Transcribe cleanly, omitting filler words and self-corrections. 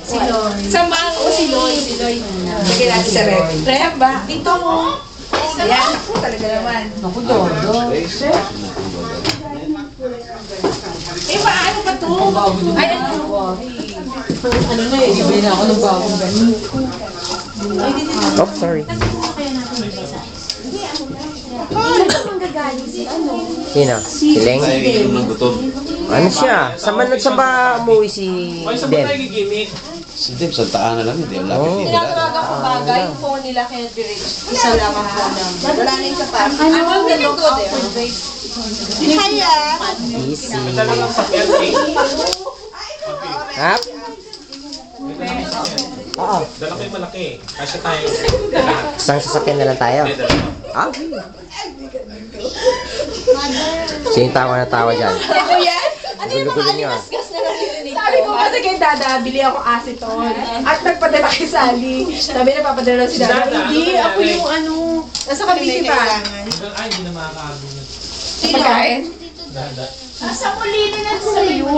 Si Loy. Sa bang o si Loy? Si Loy. Sige natin sa rep. Rep ba? Dito mo. Ayan. Talaga naman. Naku, Dodo. Eh, paano ba to? Ay, ano? Ano na eh, ibili na ako ng bagong ganun. Oh, sorry. Sino? Si Leng? Tayo inom ng gutom. Ano siya? Saan ba umuwi si Dem? Si Tim, Santa Ana lang, hindi. Ang lapit dito. Tinatawagan ko baga yung phone nila kay Dirich. Isa lang ang phone namin. Wala na yung sa pass. I'm on the lookout there. Kaya. Easy. Ha? Oo. Dala ko yung malaki. Kasi tayo. Isang sasakyan na lang tayo. Ah? Sino yung tawa na tawa dyan? Ito yan? Ano yung mga Gulugulin niyo, ah. alimasgas na naririnig ko? Sabi ko kasi kay Dada, bili ako acetone. At nagpadala kay Sally. Sabi na papadala si Dada. Dada, Hindi, ano ako yung ano. Nasa Cavite pa. Ay, hindi na makakagulat. Pagkain? Dada. Nasa Molina na sa'yo.